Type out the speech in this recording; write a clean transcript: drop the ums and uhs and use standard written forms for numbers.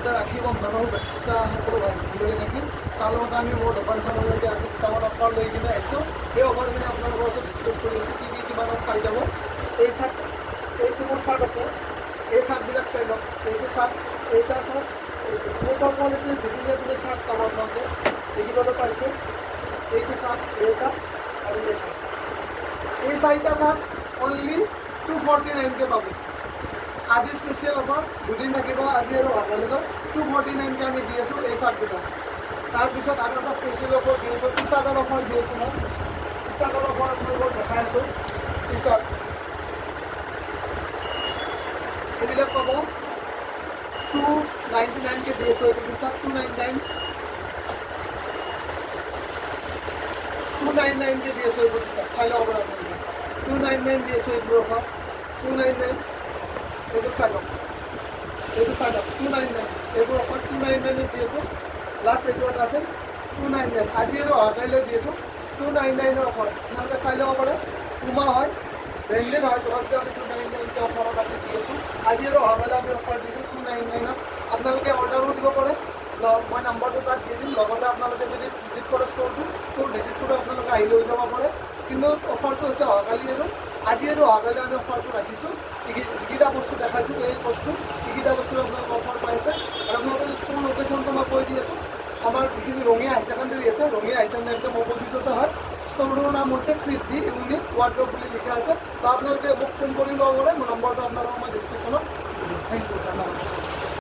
আচলতে ৰাখি বন্ধনৰ শুভেচ্ছা সকলো ভাই ভণ্টিলৈ থাকিল। তাৰ লগতে আমি মোৰ দোকানখনলৈকে আজি দুটামান অফাৰ লৈ কিনে আহিছোঁ। সেই অফাৰখিনি আপোনালোকৰ ওচৰত ডিছকাছ কৰি আছোঁ, কি কিমানত পাই যাব। এই মোৰ চাৰ্ট আছে, এই চাৰ্টবিলাক চাই লওক। এইটো চাৰ্ট, এইটা চাৰ্ট, এইটো এনেকুৱা কোৱালিটিৰ যিখিনি আপুনি চাৰ্ট পাব আপোনালোকে দেখিবলৈ পাইছে। এইটো চাৰ্ট, এইটা আৰু এইটা, এই চাৰিটা চাৰ্ট অনলি 249কে পাব। আজি স্পেচিয়েল অফাৰ, দুদিন থাকিব আজি আৰু অহাকালিলৈ 249কে আমি দি আছোঁ এই চাৰ্টকেইটা। তাৰপিছত আৰু এটা স্পেচিয়েল অফাৰ দি আছোঁ, টি চাৰ্টৰ অফাৰ দি আছোঁ। মই টি চাৰ্টৰ অফাৰ আপোনালোকক দেখাই আছোঁ। টি চাৰ্ট এইবিলাক পাব 299কে দি আছোঁ। এইটো টি চাৰ্ট 299কে দি আছোঁ। এইবোৰ টি চাৰ্ট চাই ল'ব পাৰে আপোনালোকে। 299 দি আছোঁ এইবোৰ অফাৰ, 299। এইটো চাই লওক, এইটো চাই লওক, 299 এইবোৰ অফাৰ 299 দি আছোঁ। লাষ্ট এইটো এটা আছে 299, আজি আৰু অহাকালিলৈ দি আছোঁ 299ৰ অফাৰ। আপোনালোকে চাই ল'ব পাৰে, পুমা হয়, ব্ৰেণ্ডেড হয়, তথাপিও আমি 299কে অফাৰত আমি দি আছোঁ। আজি আৰু অহাকালি আমি অফাৰ দিছোঁ 299ত। আপোনালোকে অৰ্ডাৰো দিব পাৰে, মই নাম্বাৰটো তাত দি দিম। লগতে আপোনালোকে যদি ভিজিট কৰে ষ্ট'ৰটো, ষ্ট'ৰ ভিজিট কৰি আপোনালোকে আহি লৈ যাব পাৰে। কিন্তু অফাৰটো হৈছে অহাকালি আৰু আজি আৰু অহাকালি আমি অফাৰটো ৰাখিছোঁ। যিকেইটা বস্তু দেখাইছোঁ এই বস্তু এইকেইটা বস্তু আপোনালোকে অফাৰ পাইছে। আৰু আপোনালোকে ষ্ট'ৰ লোকেশ্যনটো মই কৈ দি আছোঁ। আমাৰ যিখিনি ৰঙিয়া হাই ছেকেণ্ডেৰী আছে, ৰঙিয়া হাই ছেকেণ্ডেৰী একদম অপজিটতে হয়। ষ্ট'ৰটোৰ নাম হৈছে কৃতি ইউনিট ৱাৰ্ড্ৰপ বুলি লিখা আছে। তো আপোনালোকে মোক ফোন কৰি ল'ব পাৰে। মোৰ নম্বৰটো আপোনালোকক মই ডিছক্ৰিপশ্যনত দিম। থেংক ইউ, ধন্যবাদ।